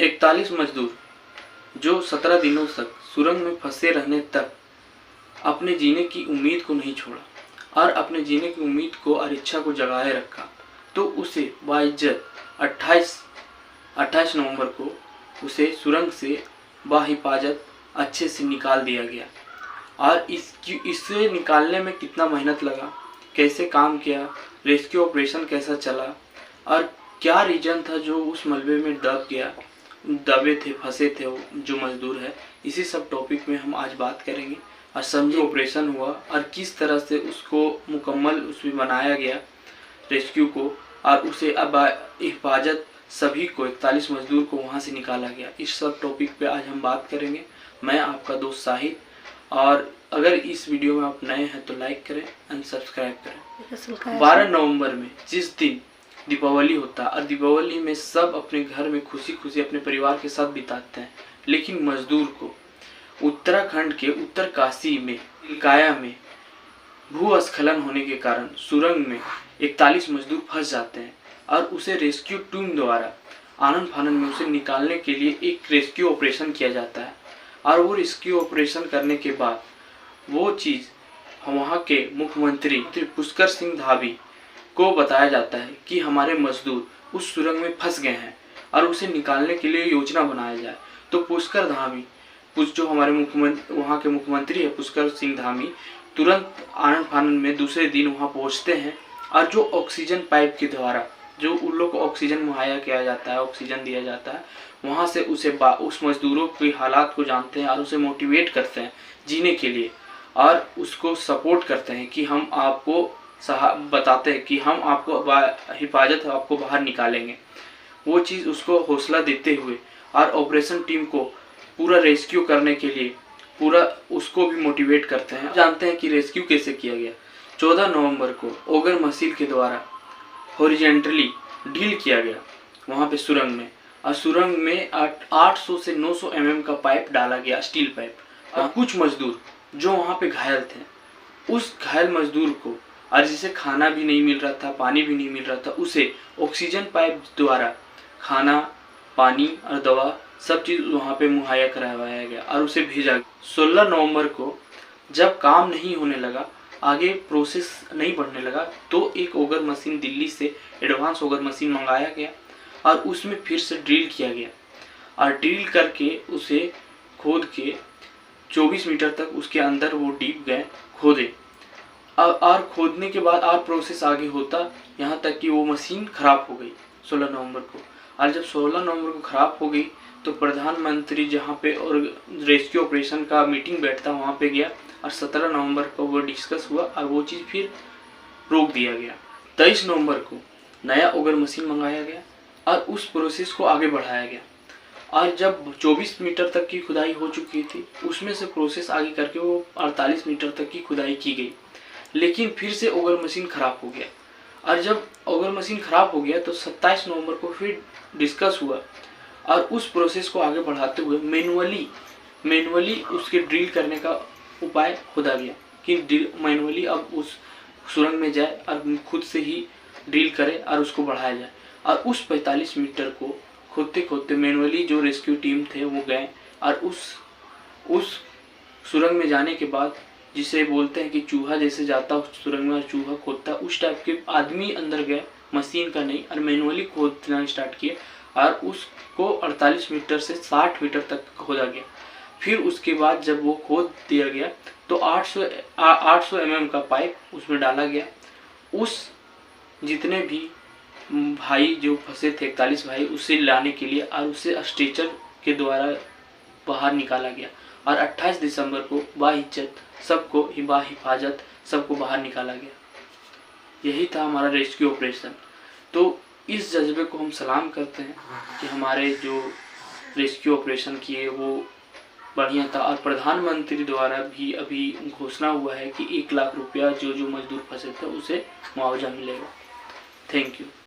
41 मजदूर जो 17 दिनों तक सुरंग में फंसे रहने तक अपने जीने की उम्मीद को नहीं छोड़ा और अपने जीने की उम्मीद को और इच्छा को जगाए रखा, तो उसे बाइज्जत 28 नवंबर को उसे सुरंग से बाहिफाजत अच्छे से निकाल दिया गया। और इसे निकालने में कितना मेहनत लगा, कैसे काम किया, रेस्क्यू ऑपरेशन कैसा चला और क्या रीजन था जो उस मलबे में दबे थे, फंसे थे जो मजदूर है, इसी सब टॉपिक में हम आज बात करेंगे। और समझो ऑपरेशन हुआ और किस तरह से उसको मुकम्मल उसमें बनाया गया रेस्क्यू को, और उसे अब हिफाजत सभी को 41 मजदूर को वहाँ से निकाला गया। इस सब टॉपिक पे आज हम बात करेंगे। मैं आपका दोस्त साहिद, और अगर इस वीडियो में आप नए हैं तो लाइक करें एंड सब्सक्राइब करें। 12 नवंबर में जिस दिन दीपावली होता है और दीपावली में सब अपने घर में खुशी खुशी अपने परिवार के साथ बिताते हैं, लेकिन मजदूर को उत्तराखंड के उत्तरकाशी में काया में भूस्खलन होने के कारण सुरंग में 41 मजदूर फंस जाते हैं और उसे रेस्क्यू टीम द्वारा आनन फानन में उसे निकालने के लिए एक रेस्क्यू ऑपरेशन किया जाता है। और वो रेस्क्यू ऑपरेशन करने के बाद वो चीज़ वहाँ के मुख्यमंत्री पुष्कर सिंह धामी को बताया जाता है कि हमारे मजदूर उस सुरंग में फंस गए हैं और उसे निकालने के लिए योजना बनाया जाए। तो पुष्कर धामी जो हमारे वहाँ के मुख्यमंत्री है पुष्कर सिंह धामी तुरंत आनन फानन में दूसरे दिन वहाँ पहुँचते हैं और जो ऑक्सीजन पाइप के द्वारा जो उन लोग को ऑक्सीजन मुहैया किया जाता है, ऑक्सीजन दिया जाता है, वहाँ से उस मजदूरों के हालात को जानते हैं और उसे मोटिवेट करते हैं जीने के लिए और उसको सपोर्ट करते हैं कि हम आपको बताते हैं कि हम आपको हिफाजत आपको बाहर निकालेंगे। वो चीज़ उसको हौसला देते हुए और ऑपरेशन टीम को पूरा रेस्क्यू करने के लिए पूरा उसको भी मोटिवेट करते हैं। जानते हैं कि रेस्क्यू कैसे किया गया। 14 नवंबर को ऑगर मशीन के द्वारा हॉरिजेंटली ड्रिल किया गया वहाँ पे सुरंग में, और सुरंग में 800 से 900 mm का पाइप डाला गया, स्टील पाइप। और कुछ मजदूर जो वहाँ पे घायल थे, उस घायल मजदूर को और जिसे खाना भी नहीं मिल रहा था, पानी भी नहीं मिल रहा था, उसे ऑक्सीजन पाइप द्वारा खाना, पानी और दवा सब चीज़ वहाँ पे मुहैया करवाया गया और उसे भेजा गया। 16 नवंबर को जब काम नहीं होने लगा, आगे प्रोसेस नहीं बढ़ने लगा, तो एक ऑगर मशीन दिल्ली से एडवांस ऑगर मशीन मंगाया गया और उसमें फिर से ड्रिल किया गया और ड्रिल करके उसे खोद के 24 मीटर तक उसके अंदर वो डीप गए, खोदे और खोदने के बाद और प्रोसेस आगे होता, यहाँ तक कि वो मशीन खराब हो गई 16 नवंबर को। और जब 16 नवंबर को खराब हो गई तो प्रधानमंत्री जहाँ पे और रेस्क्यू ऑपरेशन का मीटिंग बैठता वहाँ पे गया और 17 नवंबर को वो डिस्कस हुआ और वो चीज़ फिर रोक दिया गया। 23 नवंबर को नया ऑगर मशीन मंगाया गया और उस प्रोसेस को आगे बढ़ाया गया। और जब 24 मीटर तक की खुदाई हो चुकी थी, उसमें से प्रोसेस आगे करके वो 48 मीटर तक की खुदाई की गई, लेकिन फिर से ऑगर मशीन खराब हो गया। और जब ऑगर मशीन खराब हो गया तो 27 नवंबर को फिर डिस्कस हुआ और उस प्रोसेस को आगे बढ़ाते हुए मैनुअली उसके ड्रिल करने का उपाय खोदा गया कि मैनुअली अब उस सुरंग में जाए और खुद से ही ड्रिल करे और उसको बढ़ाया जाए। और उस 45 मीटर को खोदते खोदते मैनुअली जो रेस्क्यू टीम थे वो गए और उस सुरंग में जाने के बाद, जिसे बोलते हैं कि चूहा जैसे जाता उस सुरंग में चूहा खोदता, उस टाइप के आदमी अंदर गए, मशीन का नहीं, और मैनुअली खोदना स्टार्ट किए और उसको 48 मीटर से 60 मीटर तक खोदा गया। फिर उसके बाद जब वो खोद दिया गया तो 800 mm का पाइप उसमें डाला गया। उस जितने भी भाई जो फंसे थे 41 भाई, उसे लाने के लिए और उसे स्ट्रेचर के द्वारा बाहर निकाला गया और 28 दिसंबर को बाइज्जत सबको हिफाजत सबको बाहर निकाला गया। यही था हमारा रेस्क्यू ऑपरेशन। तो इस जज्बे को हम सलाम करते हैं कि हमारे जो रेस्क्यू ऑपरेशन किए वो बढ़िया था। और प्रधानमंत्री द्वारा भी अभी घोषणा हुआ है कि 1 लाख रुपया जो मजदूर फंसे थे उसे मुआवजा मिलेगा। Thank you.